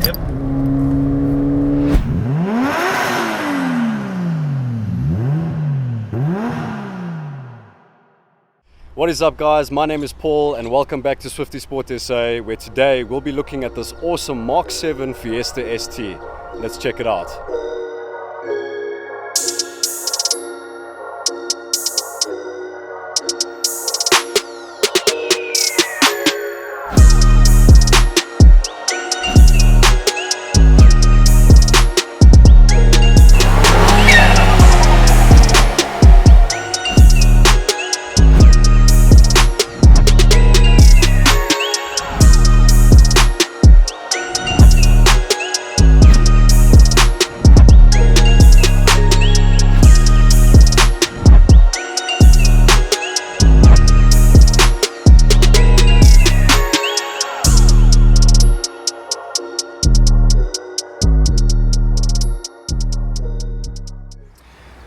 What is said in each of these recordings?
Yep. What is up, guys? My name is Paul and welcome back to SwiftySportSA, where today we'll be looking at this awesome Mark 7 Fiesta ST. Let's check it out.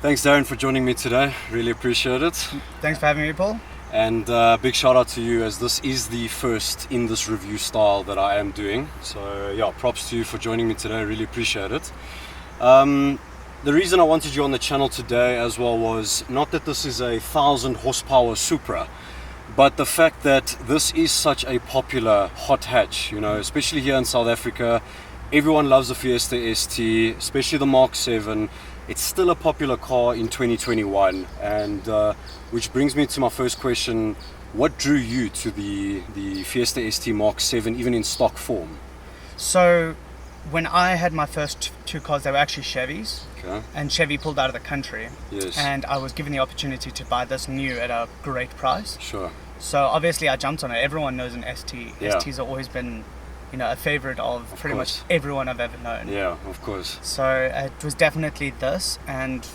Thanks, Darren, for joining me today. Really appreciate it. Thanks for having me, Paul. And big shout out to you, as this is the first in this review style that I am doing. So yeah, props to you for joining me today. Really appreciate it. The reason I wanted you on the channel today as well was not that this is a 1,000 horsepower Supra, but the fact that this is such a popular hot hatch, you know, especially here in South Africa. Everyone loves the Fiesta ST, especially the Mark 7. It's still a popular car in 2021, and which brings me to my first question. What drew you to the Fiesta ST Mark 7, even in stock form? So when I had my first two cars, they were actually Chevys. Okay. And Chevy pulled out of the country. Yes. And I was given the opportunity to buy this new at a great price. Sure. So obviously I jumped on it. Everyone knows an ST. Yeah. STs have always been, you know, a favorite of pretty much everyone I've ever known. Yeah, of course. So it was definitely this, and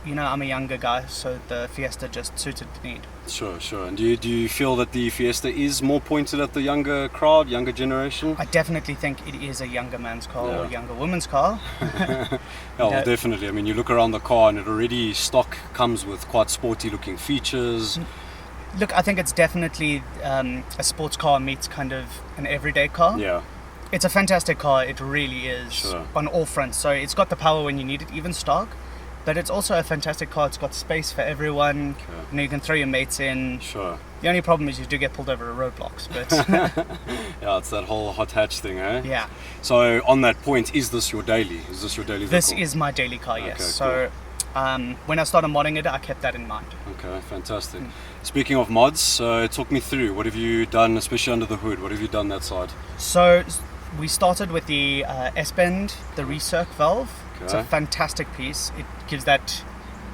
you know, I'm a younger guy, so the Fiesta just suited the need. Sure. And do you feel that the Fiesta is more pointed at the younger crowd, younger generation? I definitely think it is a younger man's car or Yeah. a younger woman's car. Well, definitely. I mean, you look around the car and it already stock comes with quite sporty looking features. Look, I think it's definitely a sports car meets kind of an everyday car. Yeah. It's a fantastic car, it really is, Sure. on all fronts. So it's got the power when you need it, even stock. But it's also a fantastic car. It's got space for everyone. Okay. You know, you can throw your mates in. Sure. The only problem is you do get pulled over at roadblocks, but Yeah, it's that whole hot hatch thing, eh? yeah. So on that point, is this your daily? Is this your daily This vehicle? is my daily car, yes. Okay, So when I started modding it, I kept that in mind. Okay, fantastic. Speaking of mods, talk me through. What have you done, especially under the hood? What have you done that side? So we started with the S-bend, the recirc valve. It's a Okay. fantastic piece. It gives that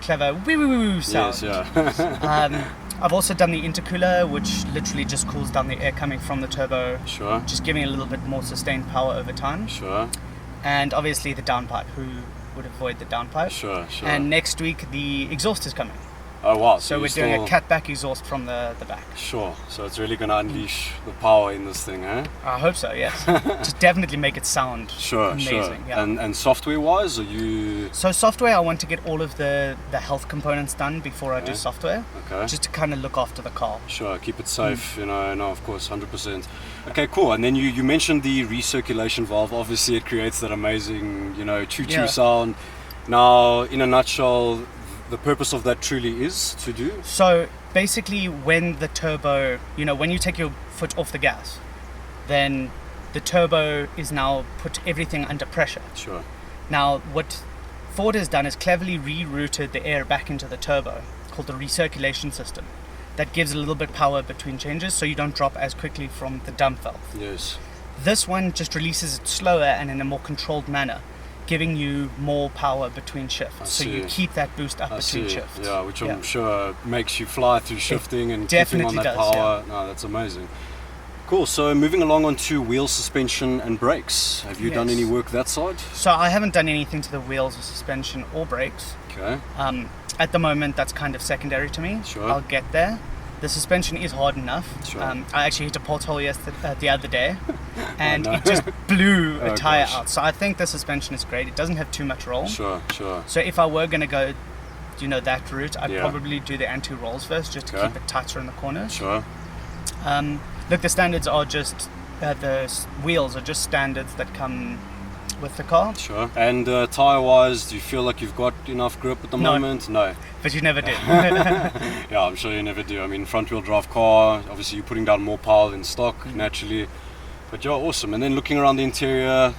clever woo sound. Yes, yeah. I've also done the intercooler, which literally just cools down the air coming from the turbo, Sure. just giving it a little bit more sustained power over time. Sure. And obviously the downpipe. Who would avoid the downpipe? Sure. And next week the exhaust is coming. Oh wow. So you're we're doing a still- catback exhaust from the back. Sure. So it's really gonna unleash the power in this thing, eh? I hope so, yes. Just definitely make it sound Sure. amazing. Yeah. And software-wise, are you? So software, I want to get all of the health components done before I do Okay. software, Okay. just to kind of look after the car. Sure, keep it safe, you know, no, of course, 100%. Okay, cool. And then you mentioned the recirculation valve. Obviously, it creates that amazing, you know, choo-choo Yeah. sound. Now, in a nutshell, the purpose of that truly is to do? So basically when the turbo, you know, when you take your foot off the gas, then the turbo is now put everything under pressure. Sure. Now what Ford has done is cleverly rerouted the air back into the turbo, called the recirculation system. That gives a little bit power between changes so you don't drop as quickly from the dump valve. Yes. This one just releases it slower and in a more controlled manner, giving you more power between shifts. So you see. keep that boost up I between see. shifts. Yeah, which I'm sure makes you fly through shifting and keeping definitely on that does, power. No, that's amazing. Cool. So moving along on to wheel suspension and brakes. Have you done Yes. any work that side? So I haven't done anything to the wheels or suspension or brakes. Okay. At the moment, that's kind of secondary to me. Sure. I'll get there. The suspension is hard enough. Sure. I actually hit a pothole the other day, and no. it just blew a Oh, tire gosh. out. So I think the suspension is great. It doesn't have too much roll. Sure. So if I were going to go, you know, that route, I'd Yeah. probably do the anti-rolls first, just to Okay. keep it tighter in the corners. Sure. Look, the standards are just wheels are just standards that come with the car. Sure. And tire-wise, do you feel like you've got enough grip at the No. moment? No. But you never did. Yeah, I'm sure you never do. I mean, front-wheel drive car, obviously you're putting down more power than stock, naturally. But yeah, awesome. And then looking around the interior,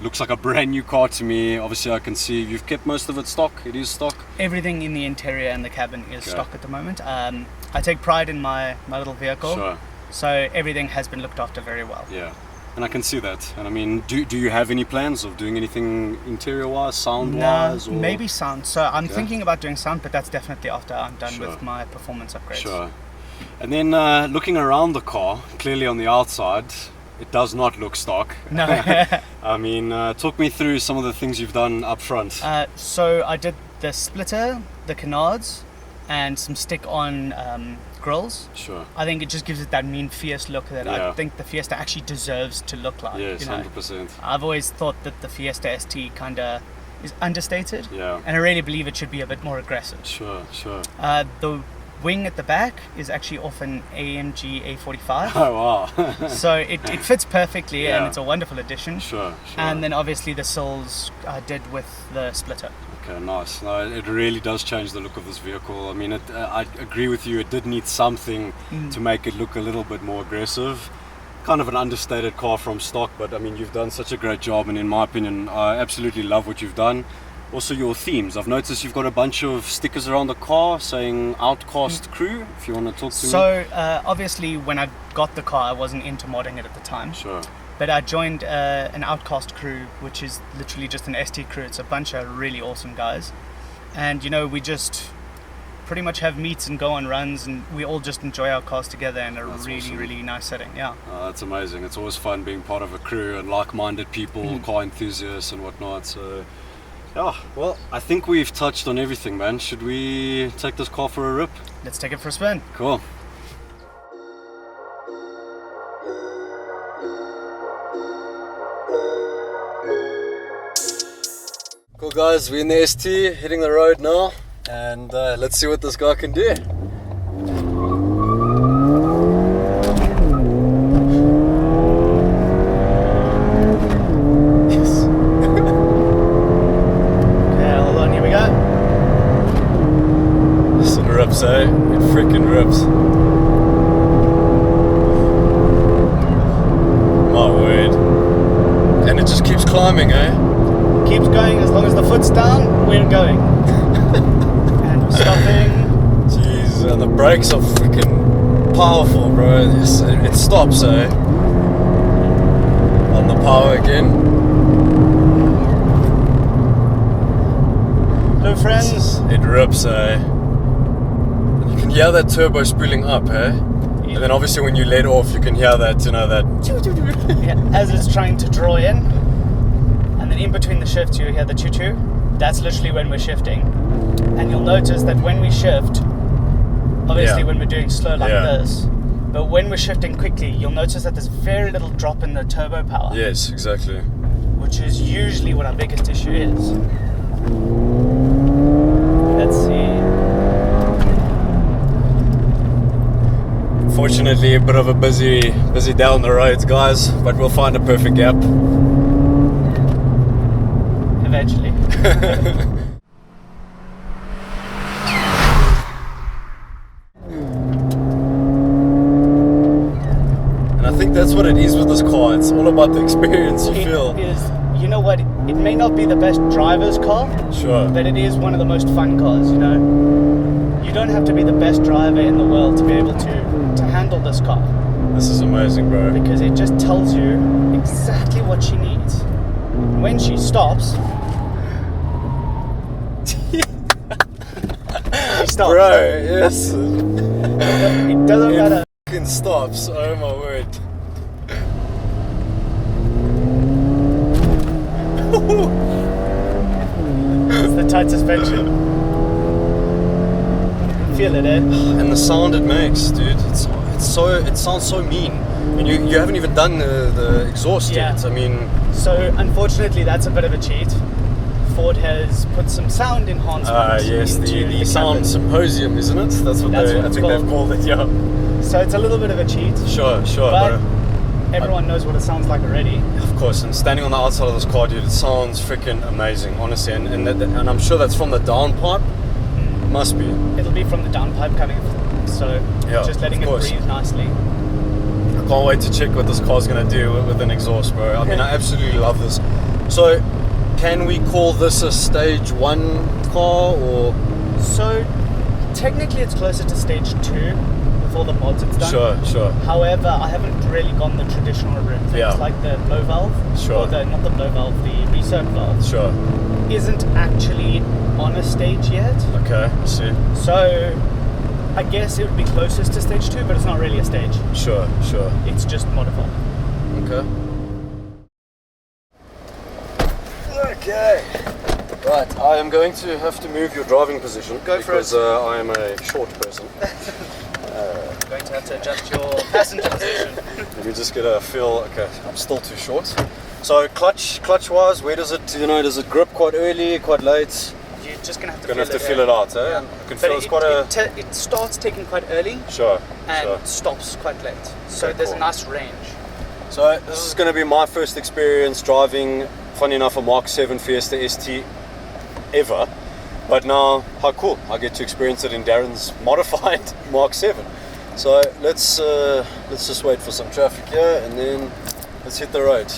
looks like a brand new car to me. Obviously, I can see you've kept most of it stock. It is stock. Everything in the interior and the cabin is Okay. stock at the moment. I take pride in my little vehicle. Sure. So everything has been looked after very well. Yeah. And I can see that. And I mean, do you have any plans of doing anything interior-wise, sound-wise? No, or? maybe sound. So I'm Okay. thinking about doing sound, but that's definitely after I'm done Sure. with my performance upgrades. Sure. And then looking around the car, clearly on the outside, it does not look stock. No. I mean, talk me through some of the things you've done up front. So I did the splitter, the canards, and some stick-on grills. Sure. I think it just gives it that mean, fierce look that Yeah. I think the Fiesta actually deserves to look like. Yes, you know? 100%. I've always thought that the Fiesta ST kind of is understated, Yeah. and I really believe it should be a bit more aggressive. Sure, sure. The wing at the back is actually off an AMG A45, Oh, wow. so it fits perfectly, and Yeah. it's a wonderful addition. Sure, sure. And then obviously the sills I did with the splitter. Okay, nice. No, it really does change the look of this vehicle. I mean, I agree with you. It did need something to make it look a little bit more aggressive. Kind of an understated car from stock, but I mean, you've done such a great job, and in my opinion, I absolutely love what you've done. Also, your themes. I've noticed you've got a bunch of stickers around the car saying Outcast Crew, if you want to talk to me. So obviously when I got the car, I wasn't into modding it at the time. Sure. But I joined an Outcast crew, which is literally just an ST crew. It's a bunch of really awesome guys. And, you know, we just pretty much have meets and go on runs, and we all just enjoy our cars together in a That's really, awesome. really nice setting. Yeah. That's amazing. It's always fun being part of a crew and like-minded people, car enthusiasts and whatnot. So, yeah, well, I think we've touched on everything, man. Should we take this car for a rip? Let's take it for a spin. Cool. Cool, guys, we're in the ST, hitting the road now, and let's see what this guy can do. Yes. Okay, hold on, here we go. This it rips, eh? It freaking rips. My word. And it just keeps climbing, eh? Keeps going as long as the foot's down, we're going. And we're stopping. Jeez, and the brakes are freaking powerful, bro. It stops, eh? On the power again. Hello, friends. It rips, eh? And you can hear that turbo spooling up, eh? And then obviously when you let off, you can hear that, you know, that. Yeah, as it's trying to draw in. And then in between the shifts, you hear the choo-choo. That's literally when we're shifting. And you'll notice that when we shift, obviously Yeah. when we're doing slow like Yeah. this, but when we're shifting quickly, you'll notice that there's very little drop in the turbo power, Yes, exactly. which is usually what our biggest issue is. Let's see. Fortunately, a bit of a busy down the roads, guys, but we'll find a perfect gap. Eventually. And I think that's what it is with this car. It's all about the experience you feel. It is, you know what, it may not be the best driver's car, Sure. but it is one of the most fun cars, you know. You don't have to be the best driver in the world to be able to handle this car, This is amazing, bro. because it just tells you exactly what she needs. When she stops, she stops. Bro, yes. It doesn't matter. Fucking stops. Oh my word. It's the tight suspension. Feel it, eh? And the sound it makes, dude. It sounds so mean. And you haven't even done the exhaust Yeah. yet. I mean, So unfortunately, that's a bit of a cheat. Ford has put some sound enhancement yes, into the sound cabin. symposium, isn't it? That's what That's I what it's think they've called it. Yeah. So it's a little bit of a cheat. Sure, But Everyone knows what it sounds like already. Of course, and standing on the outside of this car, dude, it sounds freaking amazing, honestly. And I'm sure that's from the downpipe. It must be. It'll be from the downpipe coming, so Yeah, just letting of it course. breathe nicely. I can't wait to check what this car's going to do with an exhaust, bro. I mean, I absolutely love this. So, can we call this a stage 1 car, or? So technically it's closer to stage 2 with all the mods it's done. Sure. However, I haven't really gone the traditional route. Yeah. It's like the blow valve, Sure. or not the blow valve, the recirc valve. Sure. Isn't actually on a stage yet. Okay, I see. So I guess it would be closest to stage 2, but it's not really a stage. Sure. It's just modified. Okay. Right, I am going to have to move your driving position. Go for because it. I am a short person. I'm going to have to adjust your passenger position. Let me just get a feel. Okay, I'm still too short. So clutch wise, where does it, does it grip quite early, quite late? You're just going to have to Feel it out, eh? Yeah. I can But feel it's quite a... it starts taking quite early Sure. and stops quite late. So Okay, there's cool. a nice range. So this is going to be my first experience driving, funny enough, a Mark 7 Fiesta ST ever. But now, how cool, I get to experience it in Darren's modified Mark 7. So let's just wait for some traffic here and then let's hit the road.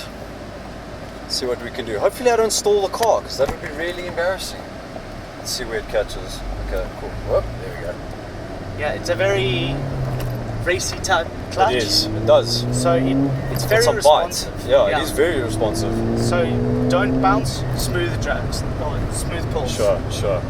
See what we can do. Hopefully I don't stall the car, because that would be really embarrassing. Let's see where it catches. Okay, cool. Whoop, there we go. Yeah, it's a very racy type clutch. It is, it does. So it's very Got some responsive. bite. Yeah, it is very responsive. So don't bounce, smooth drags, or smooth pulls. Sure.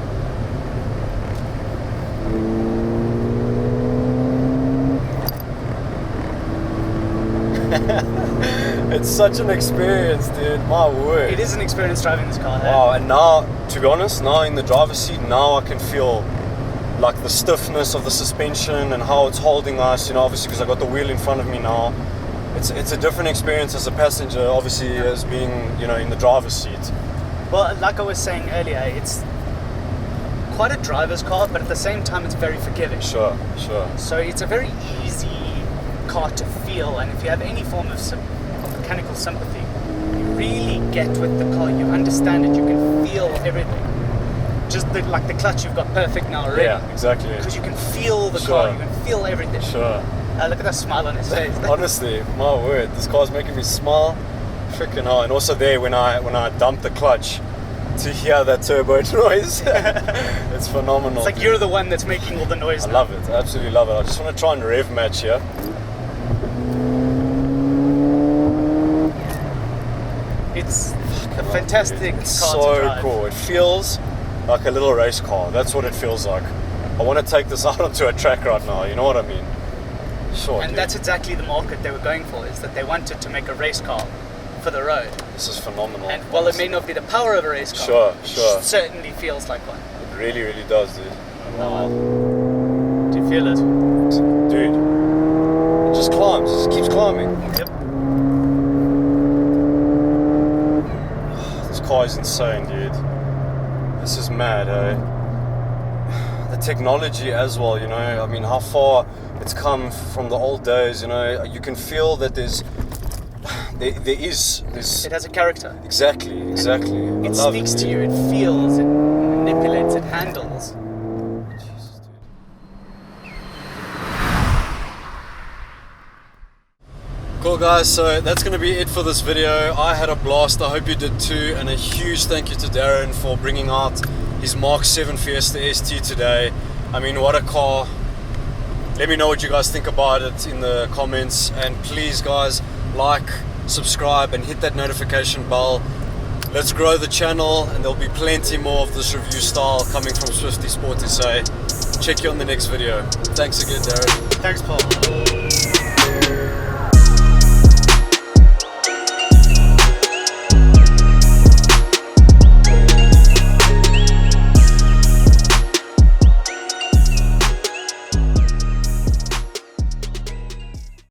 It's such an experience, dude. My word. It is an experience driving this car. Wow, and now, to be honest, now in the driver's seat, now I can feel like the stiffness of the suspension and how it's holding us, obviously because I got the wheel in front of me now. It's a different experience as a passenger, obviously, as being, in the driver's seat. Well, like I was saying earlier, it's quite a driver's car, but at the same time, it's very forgiving. Sure. So it's a very easy car to feel, and if you have any form of mechanical sympathy, you really get with the car, you understand it, you can feel everything. Just like the clutch you've got perfect now already. Yeah, exactly. Because you can feel the Sure. car, you can feel everything. Sure. Look at that smile on his face. Honestly, my word, this car's making me smile freaking hard. And also there, when I dump the clutch, to hear that turbo noise, it's phenomenal. It's like dude. you're the one that's making all the noise I now. love it, I absolutely love it. I just want to try and rev match here. It's a fantastic It's car to so drive. cool. It feels like a little race car. That's what it feels like. I want to take this out onto a track right now, you know what I mean? Sure, And dude. that's exactly the market they were going for, is that they wanted to make a race car for the road. This is phenomenal. And while it may not be the power of a race car, Sure. it certainly feels like one. It really, really does, dude. Do you feel it? Dude, it just climbs, it just keeps climbing. Yep. This car is insane, dude. This is mad, eh? The technology as well, I mean, how far it's come from the old days, you can feel that there is this. It has a character. Exactly. I It love speaks it, to dude. you, it feels, it manipulates, it handles. Jesus, dude. Cool guys, so that's going to be it for this video. I had a blast, I hope you did too, and a huge thank you to Darren for bringing out his Mark 7 Fiesta ST today. I mean, what a car. Let me know what you guys think about it in the comments, and please guys, like, subscribe and hit that notification bell. Let's grow the channel, and there'll be plenty more of this review style coming from SwiftySportSA. Check you on the next video. Thanks again, Darren. Thanks, Paul.